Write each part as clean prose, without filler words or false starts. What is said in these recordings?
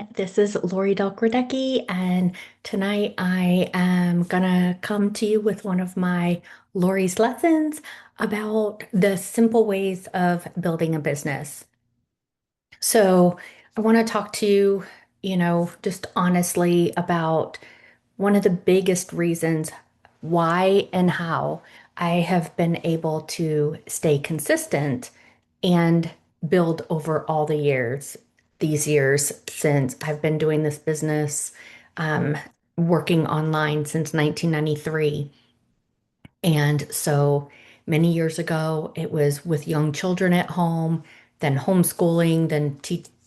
everyone. This is Lori Del Gradecki, and tonight I am gonna come to you with one of my Lori's lessons about the simple ways of building a business. So, I want to talk to you, just honestly about one of the biggest reasons why and how I have been able to stay consistent and build over all the years, these years since I've been doing this business, um, working online since 1993. And so many years ago, it was with young children at home, then homeschooling, then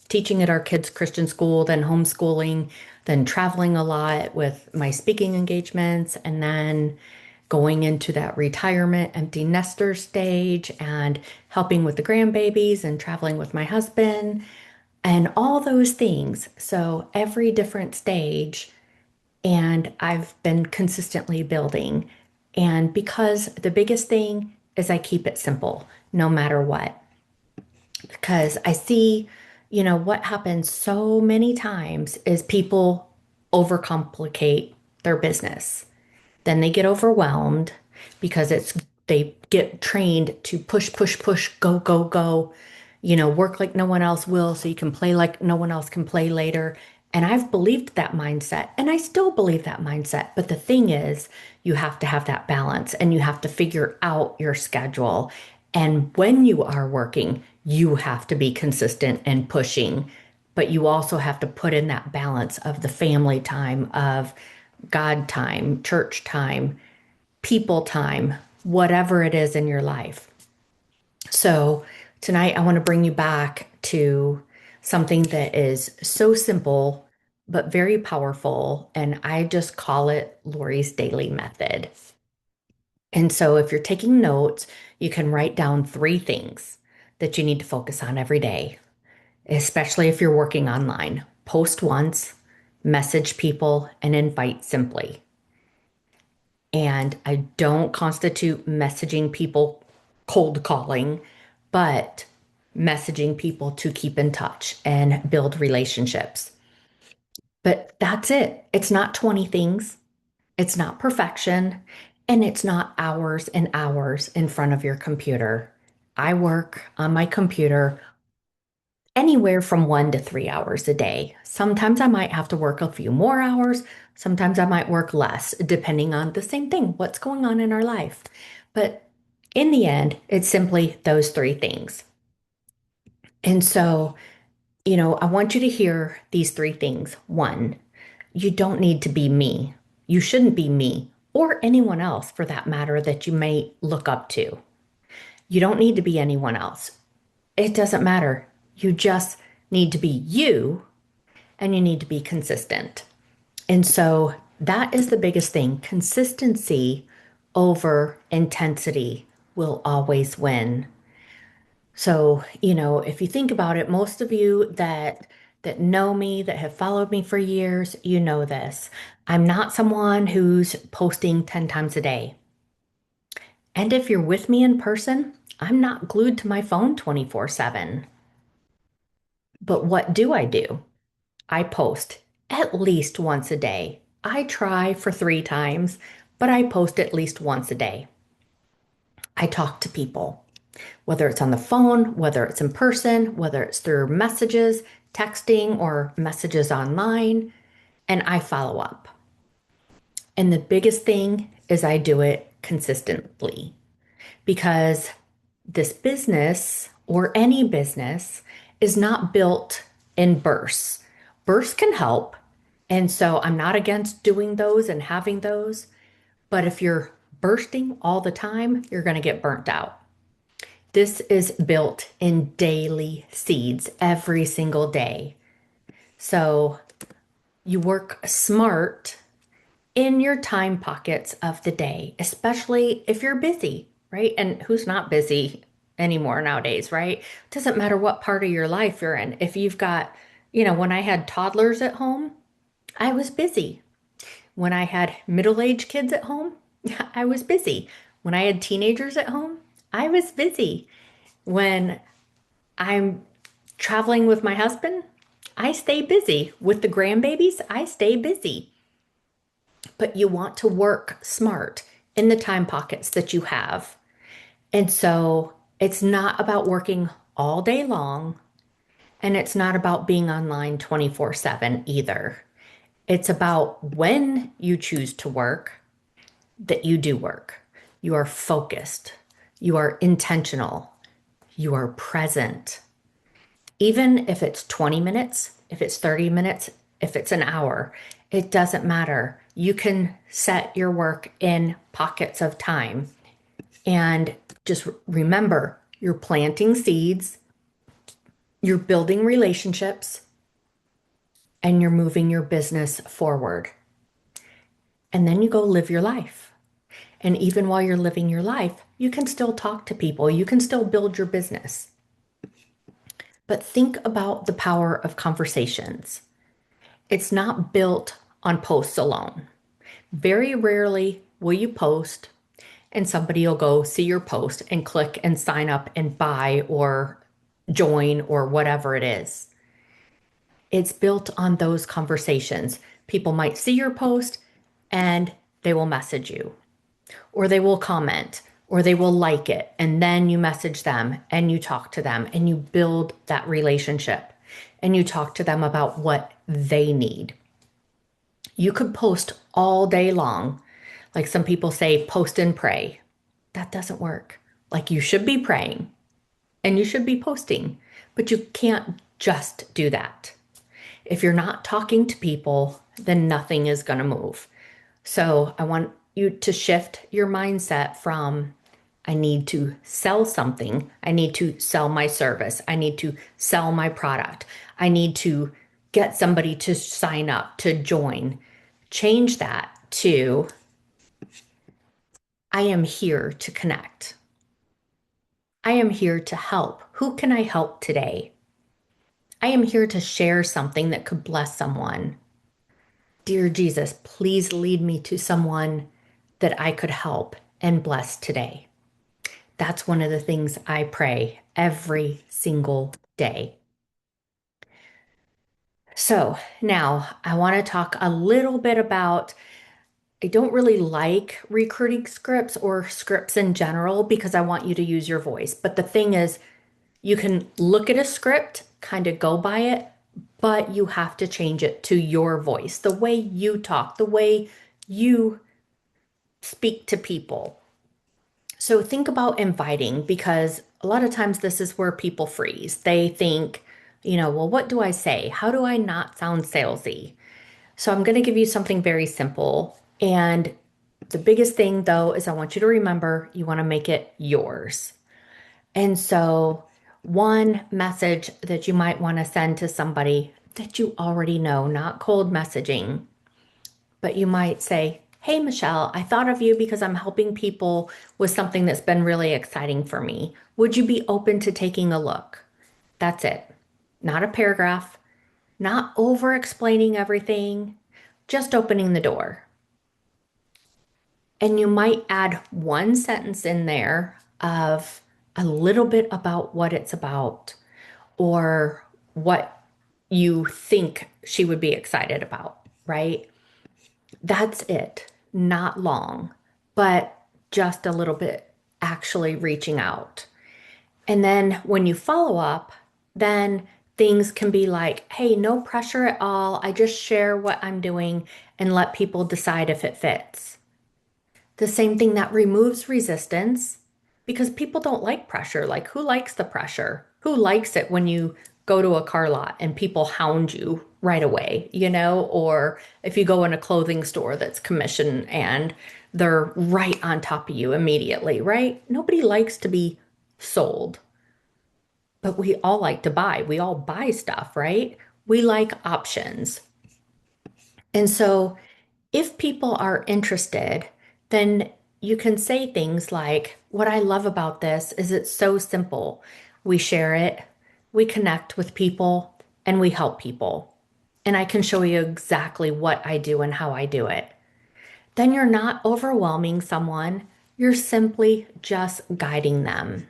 teaching at our kids' Christian school, then homeschooling, then traveling a lot with my speaking engagements, and then going into that retirement empty nester stage and helping with the grandbabies and traveling with my husband and all those things. So every different stage and I've been consistently building. And because the biggest thing is I keep it simple no matter what. Because I see, what happens so many times is people overcomplicate their business. Then they get overwhelmed because they get trained to push, push, push, go, go, go, work like no one else will so you can play like no one else can play later. And I've believed that mindset and I still believe that mindset. But the thing is, you have to have that balance and you have to figure out your schedule. And when you are working, you have to be consistent and pushing, but you also have to put in that balance of the family time, of God time, church time, people time, whatever it is in your life. So tonight I want to bring you back to something that is so simple, but very powerful. And I just call it Lori's Daily Method. And so if you're taking notes, you can write down three things that you need to focus on every day, especially if you're working online. Post once, message people, and invite simply. And I don't constitute messaging people cold calling, but messaging people to keep in touch and build relationships. But that's it. It's not 20 things, it's not perfection, and it's not hours and hours in front of your computer. I work on my computer anywhere from 1 to 3 hours a day. Sometimes I might have to work a few more hours. Sometimes I might work less, depending on the same thing, what's going on in our life. But in the end, it's simply those three things. And so, I want you to hear these three things. One, you don't need to be me. You shouldn't be me or anyone else for that matter that you may look up to. You don't need to be anyone else. It doesn't matter. You just need to be you and you need to be consistent. And so that is the biggest thing. Consistency over intensity will always win. So, if you think about it, most of you that know me, that have followed me for years, you know this. I'm not someone who's posting 10 times a day. And if you're with me in person, I'm not glued to my phone 24/7. But what do I do? I post at least once a day. I try for 3 times, but I post at least once a day. I talk to people, whether it's on the phone, whether it's in person, whether it's through messages, texting, or messages online, and I follow up. And the biggest thing is I do it consistently because this business or any business is not built in bursts. Bursts can help. And so I'm not against doing those and having those. But if you're bursting all the time, you're going to get burnt out. This is built in daily seeds every single day. So you work smart in your time pockets of the day, especially if you're busy, right? And who's not busy anymore nowadays, right? It doesn't matter what part of your life you're in. If you've got, when I had toddlers at home, I was busy. When I had middle-aged kids at home, I was busy. When I had teenagers at home, I was busy. When I'm traveling with my husband, I stay busy with the grandbabies. I stay busy, but you want to work smart in the time pockets that you have. And so it's not about working all day long, and it's not about being online 24/7 either. It's about when you choose to work that you do work. You are focused, you are intentional, you are present. Even if it's 20 minutes, if it's 30 minutes, if it's an hour, it doesn't matter. You can set your work in pockets of time. And just remember, you're planting seeds, you're building relationships, and you're moving your business forward. And then you go live your life. And even while you're living your life, you can still talk to people, you can still build your business. But think about the power of conversations. It's not built on posts alone. Very rarely will you post and somebody will go see your post and click and sign up and buy or join or whatever it is. It's built on those conversations. People might see your post and they will message you, or they will comment, or they will like it. And then you message them and you talk to them and you build that relationship and you talk to them about what they need. You could post all day long. Like some people say, post and pray. That doesn't work. Like you should be praying and you should be posting, but you can't just do that. If you're not talking to people, then nothing is going to move. So I want you to shift your mindset from I need to sell something. I need to sell my service. I need to sell my product. I need to get somebody to sign up, to join. Change that to I am here to connect. I am here to help. Who can I help today? I am here to share something that could bless someone. Dear Jesus, please lead me to someone that I could help and bless today. That's one of the things I pray every single day. So now I want to talk a little bit about. I don't really like recruiting scripts or scripts in general because I want you to use your voice. But the thing is, you can look at a script, kind of go by it, but you have to change it to your voice, the way you talk, the way you speak to people. So think about inviting because a lot of times this is where people freeze. They think, well, what do I say? How do I not sound salesy? So I'm going to give you something very simple. And the biggest thing, though, is I want you to remember you want to make it yours. And so, one message that you might want to send to somebody that you already know, not cold messaging, but you might say, Hey, Michelle, I thought of you because I'm helping people with something that's been really exciting for me. Would you be open to taking a look? That's it. Not a paragraph, not over explaining everything, just opening the door. And you might add one sentence in there of a little bit about what it's about or what you think she would be excited about, right? That's it. Not long, but just a little bit actually reaching out. And then when you follow up, then things can be like, hey, no pressure at all. I just share what I'm doing and let people decide if it fits. The same thing that removes resistance because people don't like pressure. Like, who likes the pressure? Who likes it when you go to a car lot and people hound you right away, or if you go in a clothing store that's commission and they're right on top of you immediately, right? Nobody likes to be sold, but we all like to buy. We all buy stuff, right? We like options. And so if people are interested, then you can say things like, what I love about this is it's so simple. We share it, we connect with people, and we help people. And I can show you exactly what I do and how I do it. Then you're not overwhelming someone, you're simply just guiding them.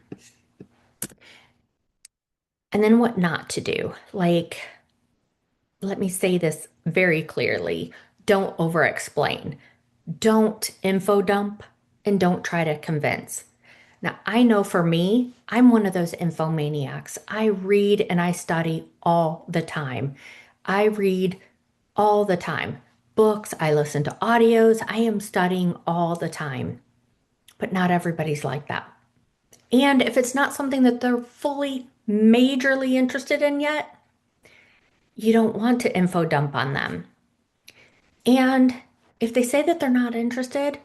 And then what not to do. Like, let me say this very clearly. Don't over explain. Don't info dump and don't try to convince. Now, I know for me, I'm one of those infomaniacs. I read and I study all the time. I read all the time. Books, I listen to audios, I am studying all the time. But not everybody's like that. And if it's not something that they're fully, majorly interested in yet, you don't want to info dump on them. And if they say that they're not interested,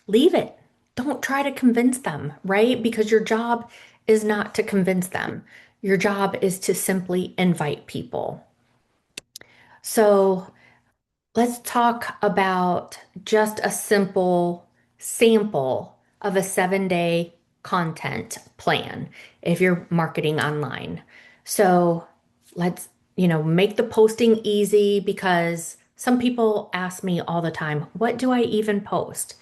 leave it. Don't try to convince them, right? Because your job is not to convince them. Your job is to simply invite people. So let's talk about just a simple sample of a 7-day content plan if you're marketing online. So let's, make the posting easy because some people ask me all the time, what do I even post?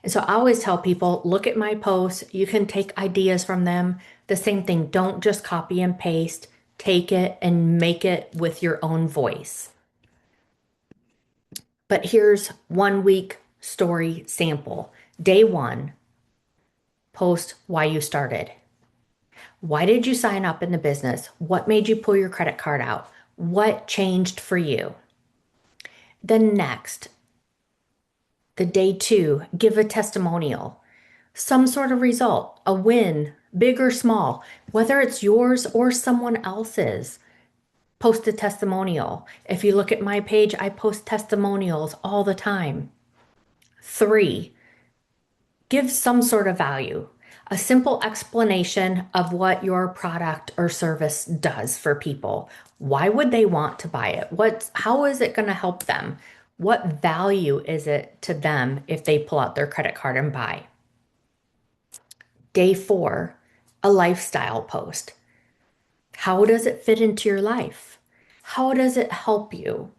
And so I always tell people, look at my posts. You can take ideas from them. The same thing, don't just copy and paste. Take it and make it with your own voice. But here's 1 week story sample. Day one, post why you started. Why did you sign up in the business? What made you pull your credit card out? What changed for you? Then next, the day two, give a testimonial. Some sort of result, a win, big or small, whether it's yours or someone else's. Post a testimonial. If you look at my page, I post testimonials all the time. 3, give some sort of value, a simple explanation of what your product or service does for people. Why would they want to buy it? How is it going to help them? What value is it to them if they pull out their credit card and buy? Day 4, a lifestyle post. How does it fit into your life? How does it help you?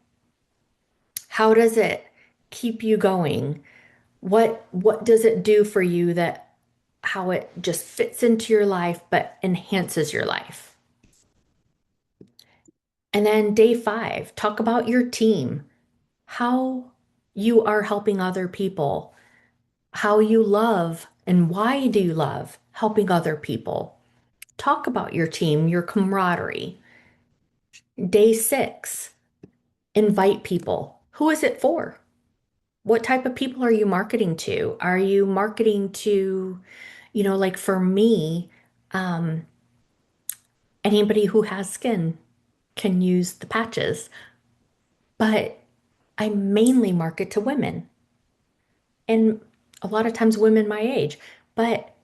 How does it keep you going? What does it do for you that how it just fits into your life but enhances your life? And then day 5, talk about your team, how you are helping other people, how you love and why do you love helping other people. Talk about your team, your camaraderie. Day 6, invite people. Who is it for? What type of people are you marketing to? Are you marketing to, like for me, um, anybody who has skin can use the patches, but I mainly market to women and a lot of times women my age. But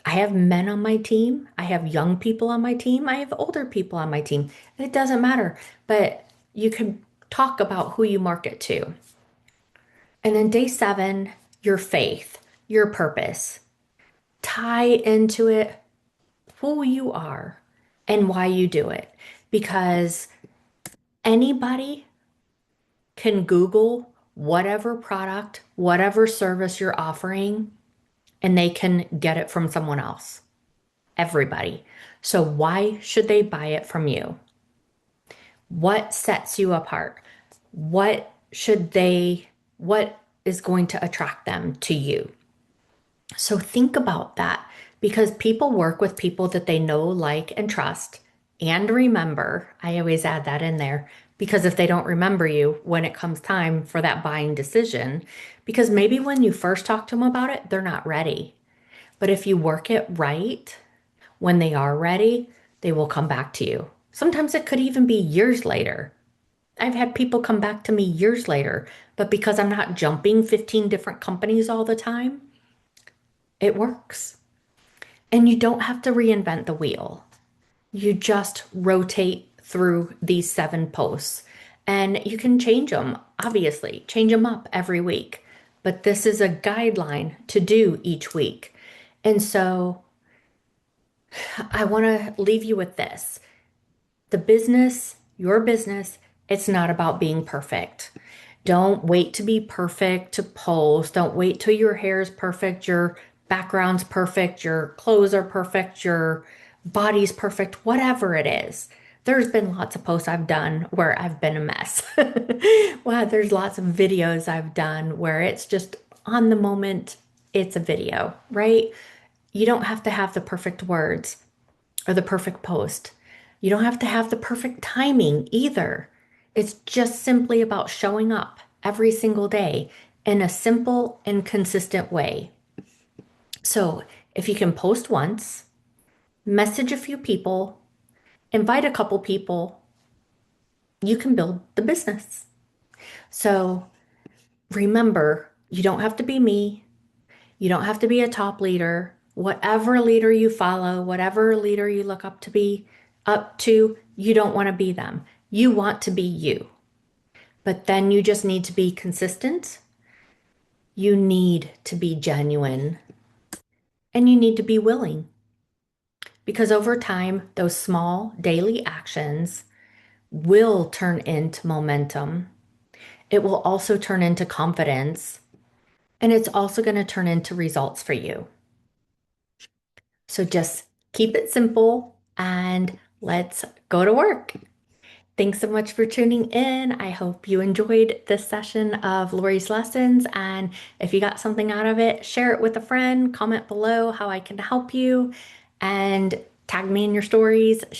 I have men on my team, I have young people on my team, I have older people on my team. It doesn't matter, but you can talk about who you market to. And then day 7, your faith, your purpose. Tie into it who you are and why you do it. Because anybody can Google whatever product, whatever service you're offering, and they can get it from someone else. Everybody. So why should they buy it from you? What sets you apart? What is going to attract them to you? So think about that because people work with people that they know, like, and trust. And remember, I always add that in there because if they don't remember you when it comes time for that buying decision, because maybe when you first talk to them about it, they're not ready. But if you work it right, when they are ready, they will come back to you. Sometimes it could even be years later. I've had people come back to me years later, but because I'm not jumping 15 different companies all the time, it works. And you don't have to reinvent the wheel. You just rotate through these 7 posts and you can change them, obviously, change them up every week. But this is a guideline to do each week. And so I want to leave you with this. The business, your business, it's not about being perfect. Don't wait to be perfect to post. Don't wait till your hair is perfect, your background's perfect, your clothes are perfect, your body's perfect, whatever it is. There's been lots of posts I've done where I've been a mess. Well, there's lots of videos I've done where it's just on the moment, it's a video, right? You don't have to have the perfect words or the perfect post. You don't have to have the perfect timing either. It's just simply about showing up every single day in a simple and consistent way. So if you can post once, message a few people, invite a couple people, you can build the business. So remember, you don't have to be me. You don't have to be a top leader. Whatever leader you follow, whatever leader you look up to, you don't want to be them. You want to be you. But then you just need to be consistent. You need to be genuine and you need to be willing because over time, those small daily actions will turn into momentum. It will also turn into confidence and it's also going to turn into results for you. So just keep it simple and let's go to work. Thanks so much for tuning in. I hope you enjoyed this session of Lori's lessons. And if you got something out of it, share it with a friend, comment below how I can help you, and tag me in your stories.